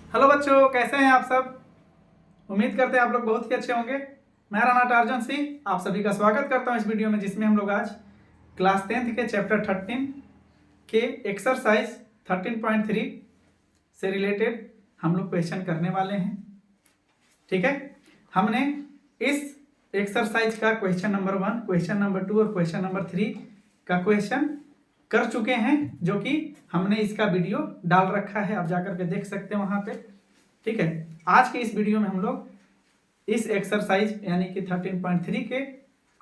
Hello बच्चों, कैसे हैं आप सब। उम्मीद करते हैं आप लोग बहुत ही अच्छे होंगे। मैं राणा टार्जन सिंह आप सभी का स्वागत करता हूं इस वीडियो में, जिसमें हम लोग आज क्लास 10th के चैप्टर 13 के एक्सरसाइज 13.3 से रिलेटेड हम लोग क्वेश्चन करने वाले हैं। ठीक है, हमने इस एक्सरसाइज का क्वेश्चन नंबर 1, क्वेश्चन नंबर 2 और क्वेश्चन नंबर 3 का क्वेश्चन कर चुके हैं, जो कि हमने इसका वीडियो डाल रखा है, आप जाकर के देख सकते हैं वहां पे। ठीक है, आज के इस वीडियो में हम लोग इस एक्सरसाइज यानी कि 13.3 के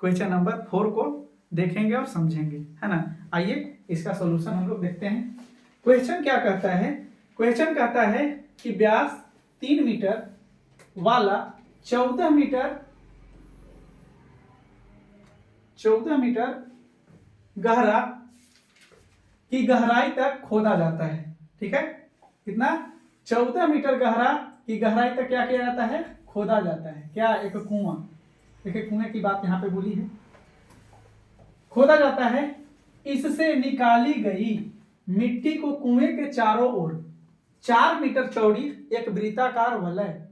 क्वेश्चन नंबर 4 को देखेंगे और समझेंगे, है ना। आइए इसका सॉल्यूशन हम लोग देखते हैं। क्वेश्चन क्या कहता है? क्वेश्चन कहता है कि व्यास 3 मीटर वाला 14 मीटर गहरा की गहराई तक खोदा जाता है। ठीक है, कितना? 14 मीटर गहरा की गहराई तक क्या किया जाता है? खोदा जाता है। क्या? एक कुआं। देखिए, कुएं की बात यहाँ पे बोली है, खोदा जाता है। इससे निकाली गई मिट्टी को कुएं के चारों ओर 4 मीटर चौड़ी एक वृत्ताकार वलय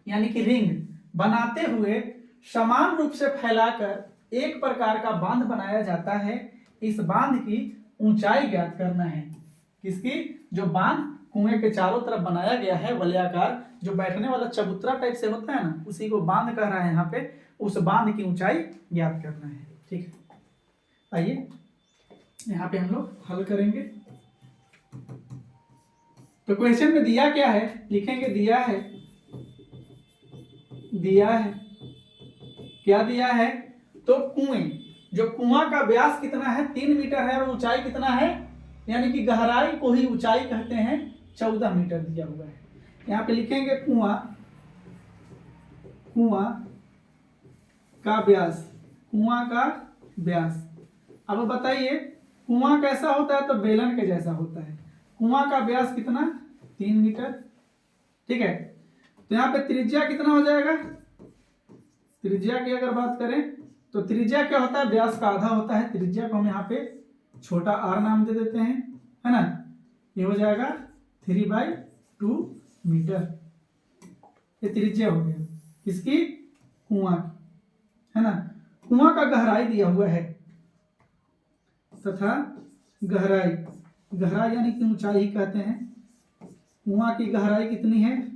यानी कि रिंग बनाते हुए समान रूप से फैलाकर एक प्रकार का बांध बनाया जाता है। इस बांध की ऊंचाई ज्ञात करना है। किसकी? जो बांध कुएं के चारों तरफ बनाया गया है, वलयाकार, जो बैठने वाला चबूतरा टाइप से होता है ना, उसी को बांध कह रहा है यहाँ पे। उस बांध की ऊंचाई ज्ञात करना है। ठीक है, आइए यहाँ पे हम लोग हल करेंगे। तो क्वेश्चन में दिया क्या है? लिखेंगे दिया है क्या दिया है? तो कुएं, जो कुआं का व्यास कितना है? 3 मीटर है और ऊंचाई कितना है? यानी कि गहराई को ही ऊंचाई कहते हैं, 14 मीटर दिया हुआ है। यहां पे लिखेंगे कुआं का व्यास। अब बताइए, कुआं कैसा होता है? तो बेलन के जैसा होता है। कुआं का व्यास कितना? 3 मीटर। ठीक है, तो यहाँ पे त्रिज्या कितना हो जाएगा? त्रिज्या की अगर बात करें तो त्रिज्या क्या होता है? व्यास का आधा होता है। त्रिज्या को हम यहाँ पे छोटा r नाम दे देते हैं, है ना। ये हो जाएगा 3/2 मीटर। ये त्रिज्या हो गया किसकी? कुआं की, है ना। कुआं का गहराई दिया हुआ है तथा गहराई यानी कि ऊंचाई ही कहते हैं। कुआं की गहराई कितनी है?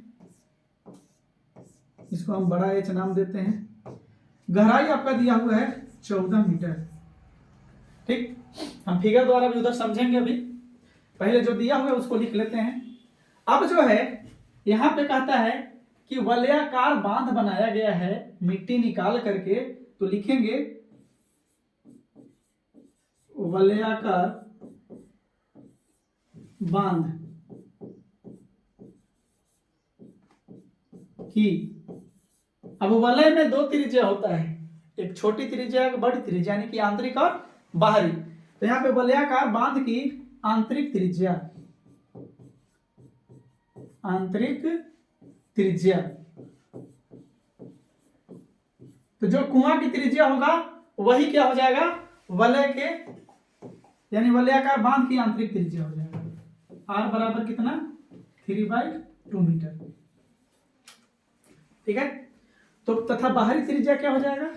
इसको हम बड़ा एच नाम देते हैं। गहराई आपका दिया हुआ है 14 मीटर। ठीक, हम फिगर द्वारा भी उधर समझेंगे। अभी पहले जो दिया हुआ है उसको लिख लेते हैं। अब जो है यहां पे कहता है कि वलयाकार बांध बनाया गया है मिट्टी निकाल करके, तो लिखेंगे वलयाकार बांध की। अब वलय में 2 त्रिज्या होता है, एक छोटी त्रिज्या, एक बड़ी त्रिज्या, यानी कि आंतरिक और बाहरी। तो यहाँ पे वलयाकार बांध की आंतरिक त्रिज्या, तो जो कुआं की त्रिज्या होगा वही क्या हो जाएगा? वलय के यानी वलयाकार बांध की आंतरिक त्रिज्या हो जाएगा। r बराबर कितना? 3/2 मीटर। ठीक है, तो तथा बाहरी त्रिज्या क्या हो जाएगा?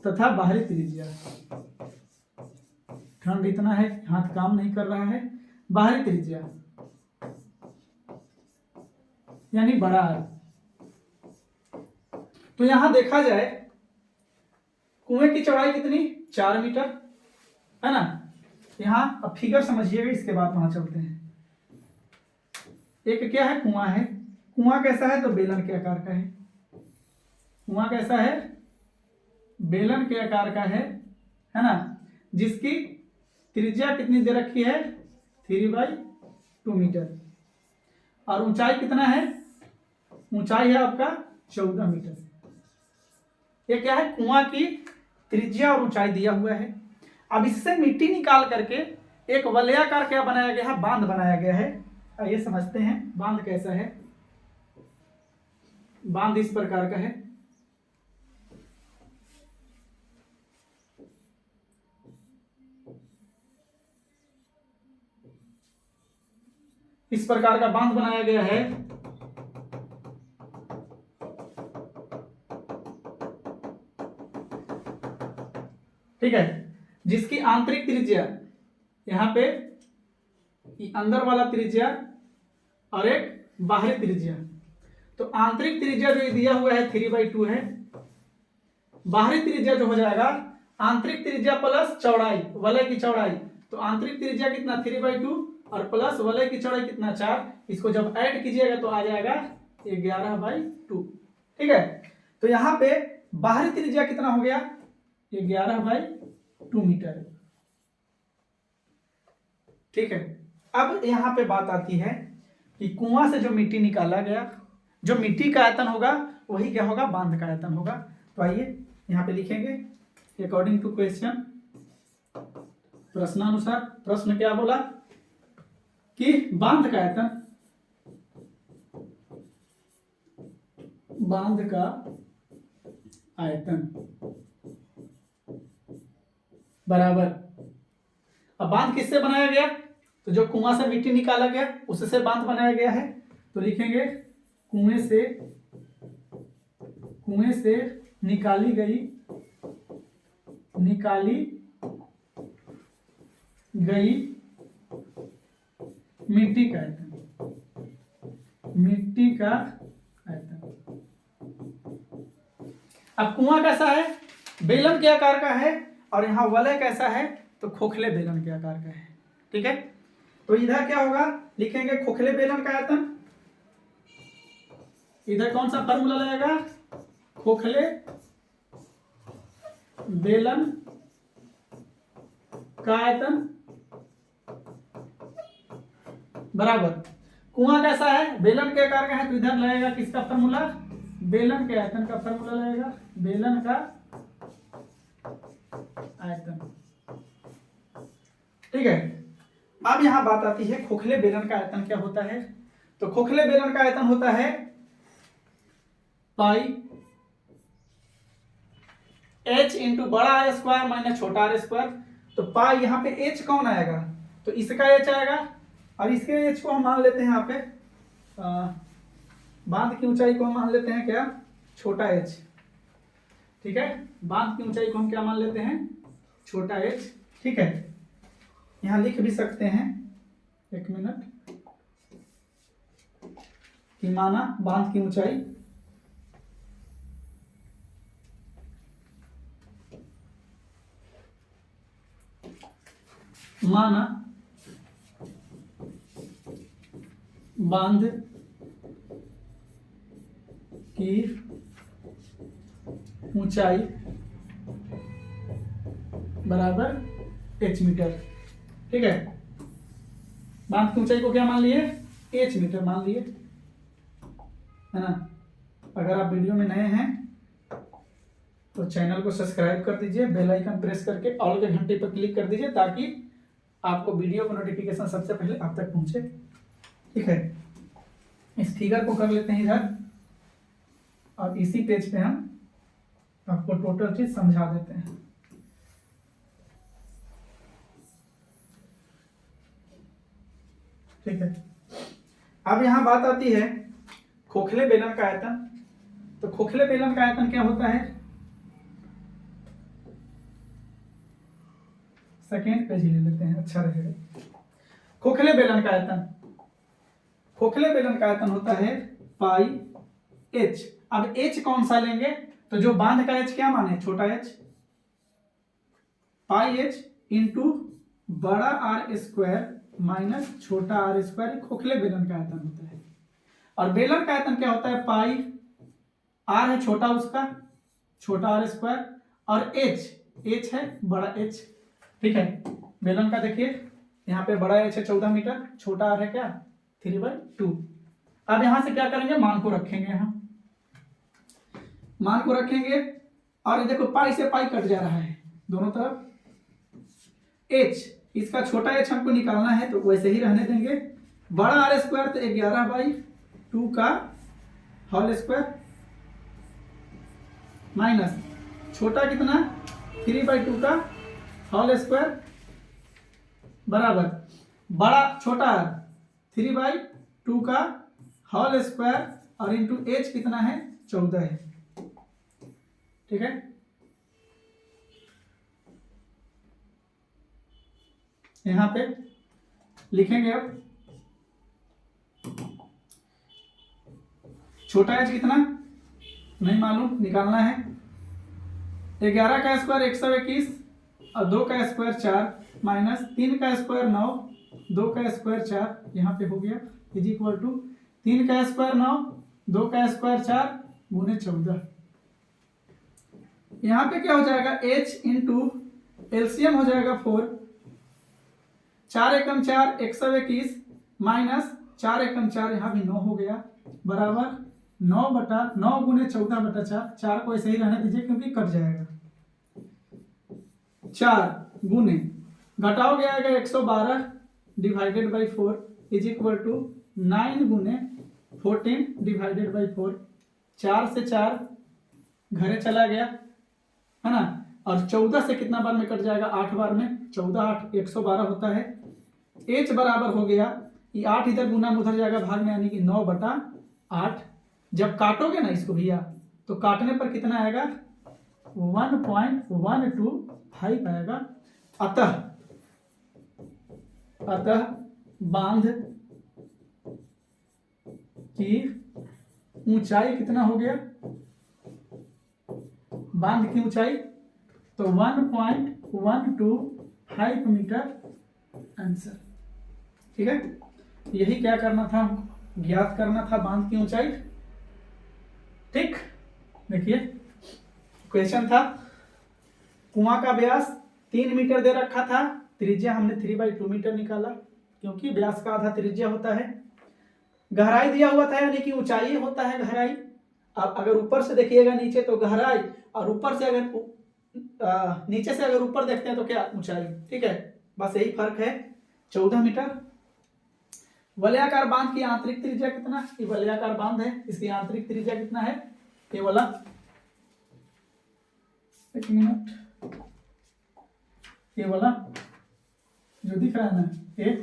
तथा बाहरी त्रिज्या, ठंड इतना है हाथ काम नहीं कर रहा है। बाहरी त्रिज्या यानी बड़ा है। तो यहां देखा जाए कुएं की चौड़ाई कितनी? 4 मीटर, है ना। यहां अब फिगर समझिएगा, इसके बाद वहां चलते हैं। एक क्या है? कुआं है। कुआं कैसा है? तो बेलन के आकार का है। कुआं कैसा है? बेलन के आकार का है ना। जिसकी त्रिज्या कितनी दे रखी है? 3/2 मीटर। और ऊंचाई कितना है? ऊंचाई है आपका 14 मीटर। ये क्या है? कुआं की त्रिज्या और ऊंचाई दिया हुआ है। अब इससे मिट्टी निकाल करके एक वलयाकार क्या बनाया गया है? बांध बनाया गया है। आइए समझते हैं बांध कैसा है। बांध इस प्रकार का है। इस प्रकार का बांध बनाया गया है, ठीक है, जिसकी आंतरिक त्रिज्या यहां पे अंदर वाला त्रिज्या और एक बाहरी त्रिज्या। तो आंतरिक त्रिज्या जो दिया हुआ है 3/2 है, बाहरी त्रिज्या जो हो जाएगा आंतरिक त्रिज्या प्लस चौड़ाई, वलय की चौड़ाई। तो आंतरिक त्रिज्या कितना 3/2 और प्लस वलय की चौड़ाई कितना 4। इसको जब ऐड कीजिएगा तो आ जाएगा 11/2, ठीक है। तो यहाँ पे बाहरी त्रिज्या कितना हो गया 11/2 मीटर, ठीक है। अब यहाँ पे बात आती है कि कुआं से जो मिट्टी निकाला गया, जो मिट्टी का आयतन होगा वही क्या होगा, बांध का आयतन होगा। तो आइए यहाँ पे लिखेंगे अकॉर्डिंग टू क्वेश्चन, प्रश्नानुसार। प्रश्न क्या बोला कि बांध का आयतन, बांध का आयतन बराबर, अब बांध किससे बनाया गया, तो जो कुआं से मिट्टी निकाला गया उससे बांध बनाया गया है। तो लिखेंगे कुएं से निकाली गई मिट्टी का आयतन। अब कुआं कैसा है, बेलन के आकार का है, और यहाँ वलय कैसा है, तो खोखले बेलन के आकार का है, ठीक है। तो इधर क्या होगा, लिखेंगे खोखले बेलन का आयतन, इधर कौन सा फॉर्मूला लगेगा, खोखले बेलन का आयतन बराबर, कुआं कैसा है, बेलन के आकार का है, तो इधर लगेगा किसका फॉर्मूला, बेलन के आयतन का फॉर्मूला लगेगा, बेलन का आयतन, ठीक है। अब यहां बात आती है खोखले बेलन का आयतन क्या होता है। तो खोखले बेलन का आयतन होता है पाई h इंटू बड़ा आर स्क्वायर माइनस छोटा आर स्क्वायर। तो पाई यहाँ पे h कौन आएगा, तो इसका h आएगा, और इसके h को हम मान लेते हैं यहाँ पे बांध की ऊंचाई को हम मान लेते हैं क्या, छोटा h, ठीक है। बांध की ऊंचाई को हम क्या मान लेते हैं, छोटा h, ठीक है। यहाँ लिख भी सकते हैं, एक मिनट, कि माना बांध की ऊंचाई बांध की ऊंचाई बराबर h मीटर, ठीक है। बांध की ऊंचाई को क्या मान लिए, h मीटर मान लिए, है ना। अगर आप वीडियो में नए हैं तो चैनल को सब्सक्राइब कर दीजिए, बेल आइकन प्रेस करके ऑल के घंटे पर क्लिक कर दीजिए, ताकि आपको वीडियो का नोटिफिकेशन सबसे पहले आप तक पहुंचे, ठीक है। इस फिगर को कर लेते हैं इधर, और इसी पेज पे हम आपको टोटल चीज समझा देते हैं। ठीक है, अब यहां बात आती है खोखले बेलन का आयतन। तो खोखले बेलन का आयतन क्या होता है, सेकेंड पेज ही ले लेते हैं, अच्छा रहेगा। खोखले बेलन का आयतन, खोखले बेलन का आयतन होता है पाई h। अब h कौन सा लेंगे, तो जो बांध का h क्या माने, छोटा h, पाई h इंटू बड़ा आर स्क्वायर माइनस छोटा आर स्क्वायर, खोखले बेलन का आयतन होता है। और बेलन का आयतन क्या होता है, पाई आर है छोटा उसका, छोटा आर स्क्वायर, और h है बड़ा h, ठीक है। बेलन का देखिए यहाँ पे बड़ा h है 14 मीटर, छोटा आर है क्या 3/2। अब यहां से क्या करेंगे, मान को रखेंगे, यहाँ मान को रखेंगे, और देखो पाई से पाई कट जा रहा है दोनों तरफ, h इसका छोटा h हमको निकालना है, तो वैसे ही रहने देंगे। बड़ा आर स्क्वायर तो 11/2 का होल स्क्वायर माइनस छोटा कितना 3/2 का होल स्क्वायर बराबर बड़ा छोटा 3/2 2 का होल स्क्वायर और इंटू एच कितना है 14 है। ठीक है, यहां पे लिखेंगे अब छोटा एच कितना नहीं मालूम, निकालना है। 11 का स्क्वायर 121 और 2 का स्क्वायर 4 माइनस 3 का स्क्वायर 9, 2 का स्क्वायर 4, यहाँ पे हो गया इज इक्वल टू 3 का स्क्वायर 9, 2 का स्क्वायर 4 गुने 14। यहाँ पे क्या हो जाएगा h इंटू एलसीएम हो जाएगा 4, 4 एकम 4 121 माइनस 4 एकम 4 यहाँ भी 9 हो गया बराबर 9 गुने 14/4, 4 को ऐसे ही रहने दीजिए क्योंकि कट जाएगा। 4 गुने घटाओ गया आएगा 112 divided by 4 is equal to 9 गुने 14 डिवाइडेड बाई 4। 4 से 4 घरे चला गया है ना, और 14 से कितना बार में कट जाएगा 8 बार में, 14 8 112 होता है। h बराबर हो गया ये 8 इधर गुना में उधर जाएगा भाग में, यानी कि 9/8। जब काटोगे ना इसको भैया तो काटने पर कितना आएगा 1.125 आएगा। अतः बांध की ऊंचाई कितना हो गया, बांध की ऊंचाई तो 1.125 मीटर आंसर। ठीक है, यही क्या करना था, ज्ञात करना था बांध की ऊंचाई। ठीक, देखिए क्वेश्चन था कुआं का व्यास 3 मीटर दे रखा था, त्रिज्या हमने 3/2 मीटर निकाला क्योंकि व्यास का आधा त्रिज्या होता है। गहराई दिया हुआ था यानी कि ऊंचाई होता है गहराई। अब अगर ऊपर से देखिएगा नीचे तो गहराई, और ऊपर से अगर नीचे से अगर ऊपर देखते हैं तो क्या ऊंचाई। ठीक है, बस यही फर्क है 14 मीटर। वलयाकार बांध की आंतरिक त्रिज्या कितना, ये वलयाकार बांध है, इसकी आंतरिक त्रिज्या कितना है ये वाला, एक मिनट, ये वाला जो दिख रहा है ना ये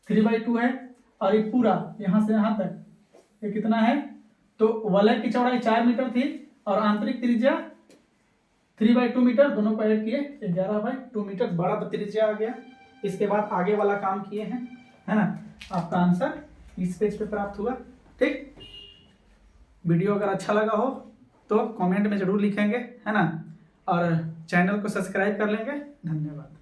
3/2 है, और ये पूरा यहां से यहां तक ये कितना है, तो वलय की चौड़ाई 4 मीटर थी और आंतरिक त्रिज्या 3/2 मीटर, दोनों को ऐड किए 11/2 मीटर, बड़ा त्रिज्या आ गया। इसके बाद आगे वाला काम किए हैं, है ना, आपका आंसर इस पेज पे प्राप्त हुआ। ठीक, वीडियो अगर अच्छा लगा हो तो कमेंट में जरूर लिखेंगे, है ना, और चैनल को सब्सक्राइब कर लेंगे। धन्यवाद।